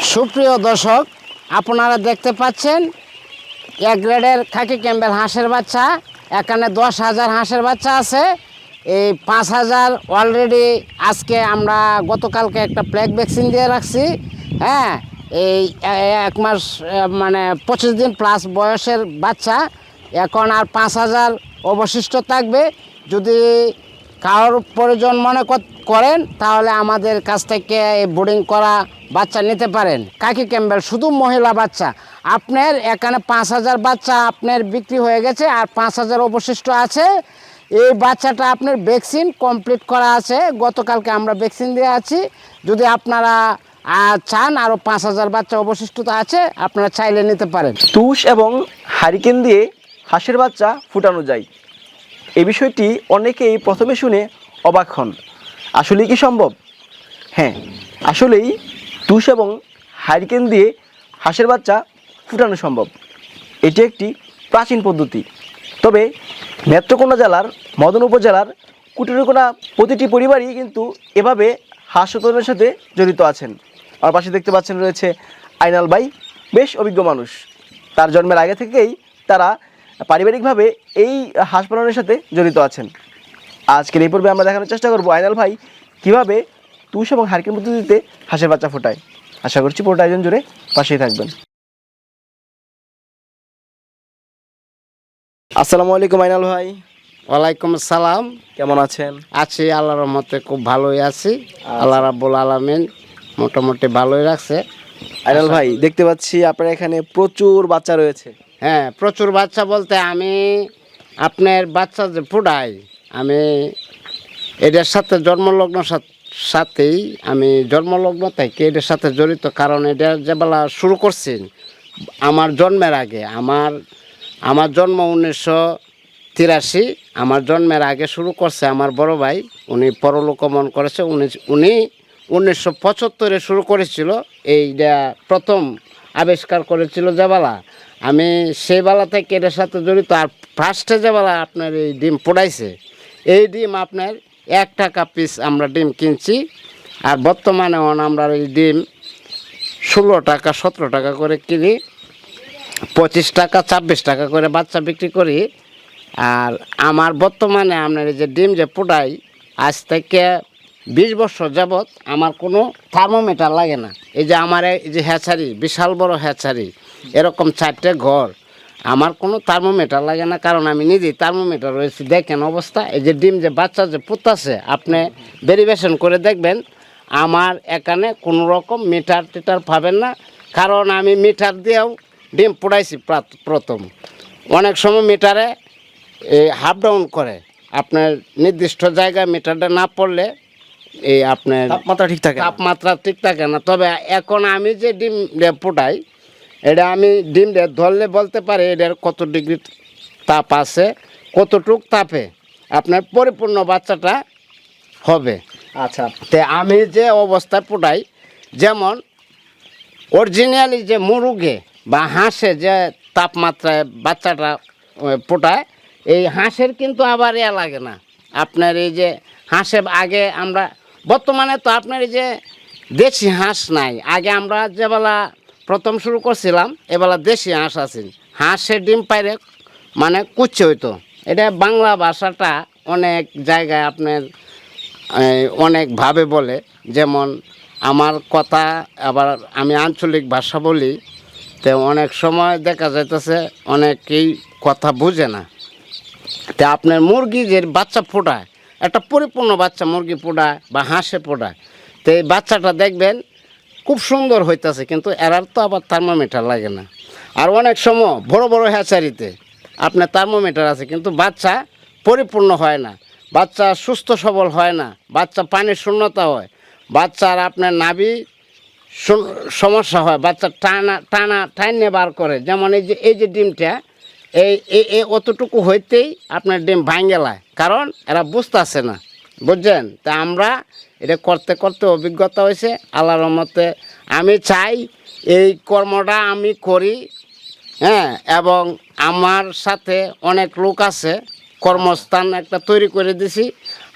সুপ্রিয় দর্শক, আপনারা দেখতে পাচ্ছেন এক গ্রেডের খাকি ক্যাম্বেল হাঁসের বাচ্চা। এখানে 10,000 হাঁসের বাচ্চা আছে। এই 5,000 অলরেডি আজকে আমরা গতকালকে একটা প্লেগ ভ্যাকসিন দিয়ে রাখছি। হ্যাঁ, এই 1 মাস মানে 25 দিন প্লাস বয়সের বাচ্চা। এখন আর 5,000 অবশিষ্ট থাকবে। যদি কারোর প্রয়োজন মনে করেন তাহলে আমাদের কাছ থেকে এই বোর্ডিং করা বাচ্চা নিতে পারেন। খাকি ক্যাম্বেল শুধু মহিলা বাচ্চা। আপনার এখানে 5,000 বাচ্চা আপনার বিক্রি হয়ে গেছে, আর 5,000 অবশিষ্ট আছে। এই বাচ্চাটা আপনার ভ্যাকসিন কমপ্লিট করা আছে, গতকালকে আমরা ভ্যাকসিন দিয়ে আছি। যদি আপনারা চান, আরও 5,000 বাচ্চা অবশিষ্ট আছে, আপনারা চাইলে নিতে পারেন। তুষ এবং হারিকেন দিয়ে হাঁসের বাচ্চা ফুটানো যায়, এই বিষয়টি অনেকেই প্রথমে শুনে অবাক হন। আসলেই কি সম্ভব? হ্যাঁ, আসলেই তুষ এবং হারিকেন দিয়ে হাঁসের বাচ্চা ফুটানো সম্ভব। এটি একটি প্রাচীন পদ্ধতি। তবে নেত্রকোনা জেলার মদন উপজেলার কুটিরকোনা প্রতিটি পরিবারই কিন্তু এভাবে হাঁস উৎপাদনের সাথে জড়িত আছেন। আমার পাশে দেখতে পাচ্ছেন রয়েছে আইনাল ভাই, বেশ অভিজ্ঞ মানুষ। তার জন্মের আগে থেকেই তারা পারিবারিকভাবে এই হাঁস পালনের সাথে জড়িত আছেন। আজকের এই পর্বে আমরা দেখানোর চেষ্টা করব আইনাল ভাই কীভাবে তুষ এবং হারিকেন পদ্ধতিতে হাঁসের বাচ্চা ফোটায়। আশা করছি পুরোটা আয়োজন জুড়ে পাশেই থাকবেন। আসসালামু আলাইকুম আইনাল ভাই। ওয়ালাইকুম আসসালাম। কেমন আছেন? আছি, আল্লাহর রহমতে খুব ভালোই আছি। আল্লাহ রাব্বুল আলামিন মোটামুটি ভালোই রাখছে। আইনাল ভাই, দেখতে পাচ্ছি আপনার এখানে প্রচুর বাচ্চা রয়েছে। হ্যাঁ, প্রচুর বাচ্চা বলতে আমি আপনার বাচ্চা যে ফুটাই, আমি এটার সাথে জন্মলগ্ন সাথেই আমি জন্মলগ্ন থেকে এটার সাথে জড়িত। কারণ এটা যেবেলা শুরু করছি আমার জন্মের আগে, আমার জন্ম 1983। আমার জন্মের আগে শুরু করছে আমার বড় ভাই, উনি পরলোকগমন করেছে। উনি 1975-এ শুরু করেছিল। এইটা প্রথম আবিষ্কার করেছিল যেবেলা, আমি সেই বেলা থেকে এটার সাথে জড়িত। আর ফার্স্টে যেবেলা আপনার এই ডিম পোড়াইছে, এই ডিম আপনার 1 টাকা পিস আমরা ডিম কিনছি। আর বর্তমানে আমরা এই ডিম 16 টাকা 17 টাকা করে কিনি, 25 টাকা 26 টাকা করে বাচ্চা বিক্রি করি। আর আমার বর্তমানে আপনার এই যে ডিম যে পোড়াই, আজ থেকে 20 বছর যাবৎ আমার কোনো থার্মোমিটার লাগে না। এই যে আমার এই যে হ্যাচারি, বিশাল বড় হ্যাচারি, এরকম 4টে ঘর, আমার কোনো থার্মোমিটার লাগে না। কারণ আমি নিজেই থার্মোমিটার রয়েছি। দেখেন অবস্থা, এই যে ডিম যে বাচ্চা যে পুতাছে, আপনি ভেরিফিকেশন করে দেখবেন। আমার এখানে কোনো রকম মিটার টিটার পাবেন না। কারণ আমি মিটার দিয়েও ডিম পোড়াইছি প্রথম। অনেক সময় মিটারে হাফ ডাউন করে, আপনার নির্দিষ্ট জায়গায় মিটারটা না পড়লে এই আপনার তাপমাত্রা ঠিক থাকে না। তবে এখন আমি যে ডিম পোটাই, এটা আমি ডিম ধরলে বলতে পারি এটার কত ডিগ্রি তাপ আছে, কতটুক তাপে আপনার পরিপূর্ণ বাচ্চাটা হবে। আচ্ছা, তে আমি যে অবস্থায় পোটাই, যেমন অরিজিনালি যে মুরগে বা হাঁসে যে তাপমাত্রায় বাচ্চাটা পোটায়, এই হাঁসের কিন্তু আবার লাগে না। আপনার এই যে হাঁসে আগে আমরা, বর্তমানে তো আপনার এই যে দেশি হাঁস নাই। আগে আমরা যেবেলা প্রথম শুরু করছিলাম, এবেলা দেশি হাঁস আছে। হাঁসের ডিম পাইরে মানে কুচ্ছে হইতো। এটা বাংলা ভাষাটা অনেক জায়গায় আপনার অনেকভাবে বলে। যেমন আমার কথা, আবার আমি আঞ্চলিক ভাষা বলি, তো অনেক সময় দেখা যাইতেছে অনেকেই কথা বুঝে না। তা আপনার মুরগি যে বাচ্চা ফোটায়, একটা পরিপূর্ণ বাচ্চা মুরগি ফোটায় বা হাঁসে ফোটায়, তো এই বাচ্চাটা দেখবেন খুব সুন্দর হইতেছে, কিন্তু এরার তো আবার থার্মোমিটার লাগে না। আর অনেক সময় বড় বড় হ্যাচারিতে আপনার থার্মোমিটার আছে, কিন্তু বাচ্চা পরিপূর্ণ হয় না, বাচ্চা সুস্থ সবল হয় না, বাচ্চা পানির শূন্যতা হয়, বাচ্চার আপনার নাভি সমস্যা হয়, বাচ্চা টাইনে বার করে। যেমন এই যে ডিমটা এই অতটুকু হইতেই আপনার ডিম ভাঙে যায়, কারণ এরা বুঝতেছে না, বুঝছেন। তা আমরা এটা করতে করতে অভিজ্ঞতা হয়েছে, আল্লাহর রহমতে। আমি চাই এই কর্মটা আমি করি, হ্যাঁ, এবং আমার সাথে অনেক লোক আছে, কর্মস্থান একটা তৈরি করে দিছি,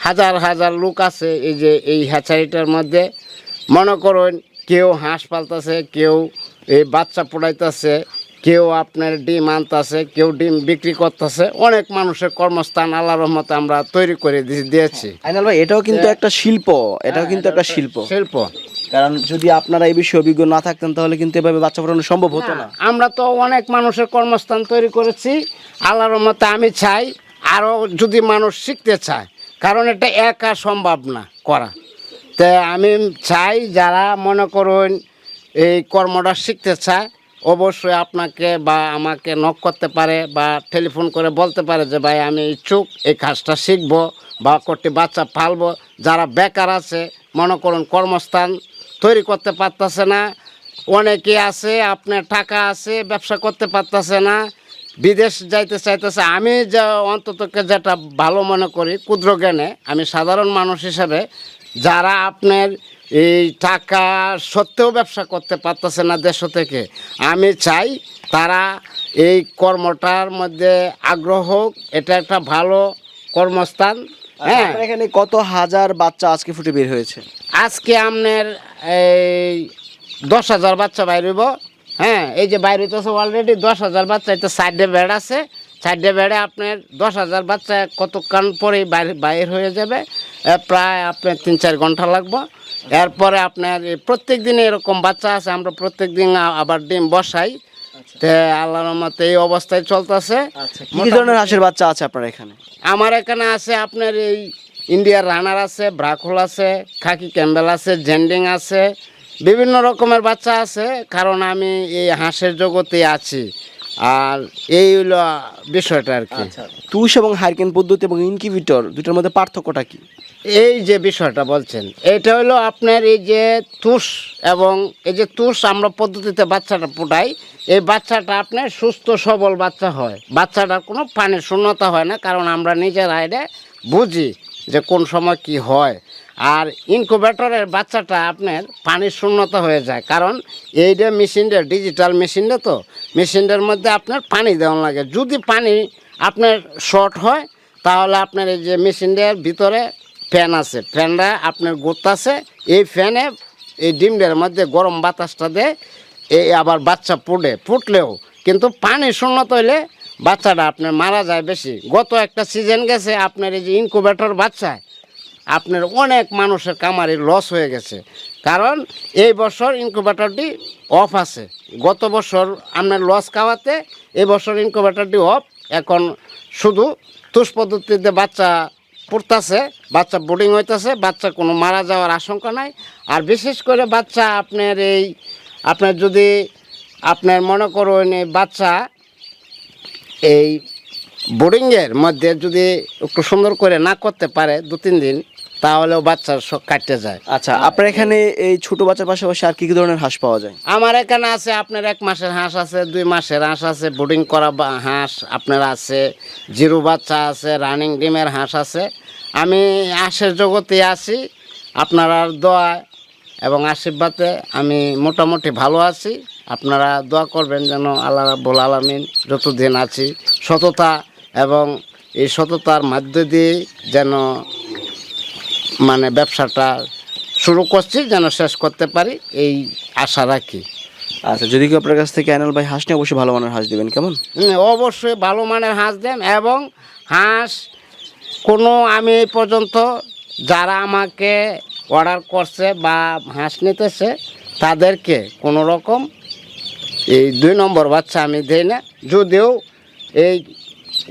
হাজার হাজার লোক আছে এই যে এই হ্যাচারিটার মধ্যে। মনে করুন কেউ হাঁস পালতেছে, কেউ এই বাচ্চা পোড়াইতেছে, কেউ আপনার ডিম আনতেছে, কেউ ডিম বিক্রি করতেছে। অনেক মানুষের কর্মস্থান আল্লাহর রহমতে আমরা তৈরি করে দিয়েছি। আইনাল ভাই, এটাও কিন্তু একটা শিল্প, এটাও কিন্তু একটা শিল্প। শিল্প, কারণ যদি আপনারা এই বিষয়ে অভিজ্ঞ না থাকতেন তাহলে কিন্তু এভাবে বাচ্চা ফোটানো সম্ভব হতো না। আমরা তো অনেক মানুষের কর্মস্থান তৈরি করেছি আল্লাহর রহমতে। আমি চাই আরও যদি মানুষ শিখতে চায়, কারণ এটা একা সম্ভব না করা। তো আমি চাই যারা মনে করুন এই কর্মটা শিখতে চায়, অবশ্যই আপনাকে বা আমাকে নক করতে পারে বা টেলিফোন করে বলতে পারে যে ভাই আমি ইচ্ছুক এই কাজটা শিখবো বা করতে বাচ্চা পালবো। যারা বেকার আছে, মনে করুন কর্মস্থান তৈরি করতে পারতেছে না, অনেকে আছে আপনার টাকা আছে ব্যবসা করতে পারতেছে না, বিদেশ যাইতে চাইতেছে। আমি যা অন্ততকে যেটা ভালো মনে করি ক্ষুদ্র জ্ঞানে, আমি সাধারণ মানুষ হিসাবে যারা আপনার এই টাকা সত্ত্বেও ব্যবসা করতে পারতেছে না দেশ থেকে, আমি চাই তারা এই কর্মটার মধ্যে আগ্রহ হোক। এটা একটা ভালো কর্মস্থান। হ্যাঁ, আপনার এখানে কত হাজার বাচ্চা আজকে ফুটে বের হয়েছে? আজকে আপনার এই 10,000 বাচ্চা বাইর হইব। হ্যাঁ, এই যে বাইর হইতেছে অলরেডি 10,000 বাচ্চা। এটা সাইডে বেড আছে, সাইডে বেডে আপনার 10,000 বাচ্চা কতক্ষণ পরে বাইর হয়ে যাবে। প্রায় আপনার 3-4 ঘন্টা লাগবে। এরপরে আপনার প্রত্যেক দিনে এরকম বাচ্চা আছে, আমরা প্রত্যেক দিন আবার ডিম বসাই। তো আল্লাহর রহমতে এই অবস্থায় চলতেছে। কি ধরনের হাঁসের বাচ্চা আছে আপনার এখানে? আমার এখানে আছে আপনার এই ইন্ডিয়ার রানার আছে, ব্রাকহোল আছে, খাকি ক্যাম্বেল আছে, জেন্ডিং আছে, বিভিন্ন রকমের বাচ্চা আছে। কারণ আমি এই হাঁসের জগতে আছি, আর এই হলো বিষয়টা আর কি। তুষ এবং হারিকেন পদ্ধতি এবং ইনকিউবেটর দুটোর মধ্যে পার্থক্যটা কি? এই যে বিষয়টা বলছেন, এটা হলো আপনার এই যে তুষ এবং এই যে তুষ আমরা পদ্ধতিতে বাচ্চাটা ফুটাই, এই বাচ্চাটা আপনার সুস্থ সবল বাচ্চা হয়। বাচ্চাটার কোনো পানির শূন্যতা হয় না, কারণ আমরা নিজেরা এটা বুঝি যে কোন সময় কি হয়। আর ইনকিউবেটরের বাচ্চাটা আপনার পানির শূন্যতা হয়ে যায়, কারণ এইটা মেশিনটা ডিজিটাল মেশিনটা, তো মেশিনটার মধ্যে আপনার পানি দেওয়া লাগে। যদি পানি আপনার শর্ট হয় তাহলে আপনার এই যে মেশিনটার ভিতরে ফ্যান আছে, ফ্যানটা আপনার ঘুরতেছে, এই ফ্যানে এই ডিমটার মধ্যে গরম বাতাসটা দেয়, এই আবার বাচ্চা ফুটলেও কিন্তু পানি শূন্যতা হইলে বাচ্চাটা আপনার মারা যায় বেশি। গত একটা সিজন গেছে আপনার এই যে ইনকিউবেটর বাচ্চায় আপনার অনেক মানুষের কামারির লস হয়ে গেছে, কারণ এই বছর ইনকিউবেটরটি অফ আছে। গত বছর আপনার লস খাওয়াতে এই বছর ইনকিউবেটরটি অফ। এখন শুধু তুষ পদ্ধতিতে বাচ্চা পড়তেছে, বাচ্চা বোর্ডিং হইতেছে, বাচ্চা কোনো মারা যাওয়ার আশঙ্কা নাই। আর বিশেষ করে বাচ্চা আপনার এই আপনার যদি আপনার মনে করুন এই বাচ্চা এই বোর্ডিংয়ের মধ্যে যদি একটু সুন্দর করে না করতে পারে 2-3 দিন, তাহলেও বাচ্চার সব কাটতে যায়। আচ্ছা, আপনার এখানে এই ছোট বাচ্চার পাশাপাশি আর কি কি ধরনের হাঁস পাওয়া যায়? আমার এখানে আছে আপনার 1 মাসের হাঁস আছে, 2 মাসের হাঁস আছে, বোর্ডিং করা হাঁস আপনার আছে, জিরো বাচ্চা আছে, রানিং ডিমের হাঁস আছে। আমি হাঁসের জগতে আছি, আপনারা দোয়া এবং আশীর্বাদে আমি মোটামুটি ভালো আছি। আপনারা দোয়া করবেন যেন আল্লাহ রাব্বুল আলামিন যতদিন আছি সততা এবং এই সততার মধ্য দিয়ে যেন মানে ব্যবসাটা শুরু করছি যেন শেষ করতে পারি, এই আশা রাখি। আচ্ছা, যদি কেউ আপনার কাছ থেকে আইনাল ভাই হাঁস নিয়ে অবশ্যই ভালো মানের হাঁস দেবেন, কেমন? অবশ্যই ভালো মানের হাঁস দেন। এবং হাঁস কোনো আমি এই পর্যন্ত যারা আমাকে অর্ডার করছে বা হাঁস নিতেছে তাদেরকে কোনো রকম এই 2 নম্বর বাচ্চা আমি দেই না। যদিও এই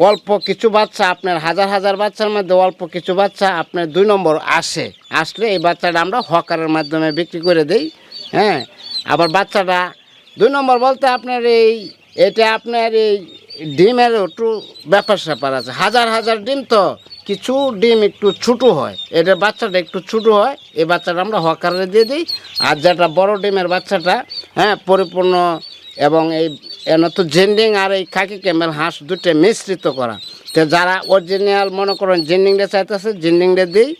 অল্প কিছু বাচ্চা আপনার হাজার বাচ্চার মধ্যে অল্প কিছু বাচ্চা আপনার 2 নম্বর আসলে এই বাচ্চাটা আমরা হকারের মাধ্যমে বিক্রি করে দেই। হ্যাঁ, আবার বাচ্চাটা 2 নম্বর বলতে আপনার এটা আপনার এই ডিমের একটু ব্যাপার আছে। হাজার ডিম, তো কিছু ডিম একটু ছোটো হয়, এটার বাচ্চাটা একটু ছোটো হয়, এই বাচ্চাটা আমরা হকারে দিয়ে দিই। আর যেটা বড় ডিমের বাচ্চাটা হ্যাঁ পরিপূর্ণ, এবং এই তো জেন্ডিং আর এই খাকি ক্যামেল হাঁস দুটো মিশ্রিত করা। তো যারা অরিজিনাল মনে করেন জেন্ডিংটা চাইতেছে জেন্ডিংটা দিই,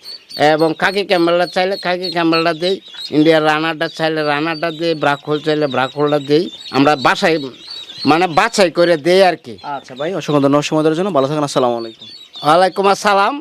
এবং খাকি ক্যামেলটা চাইলে খাকি ক্যামেলটা দিই, ইন্ডিয়ার রানারটা চাইলে রানারটা দিই, ব্রাকহোল চাইলে ব্রাকহোলটা দিই। আমরা বাসায় মানে বাছাই করে দেই আর কি। আচ্ছা ভাই, অসংখ্য ধন্যবাদ সময় দেওয়ার জন্য। ভালো থাকেন, আসসালামু আলাইকুম। ওয়ালাইকুম আসসালাম।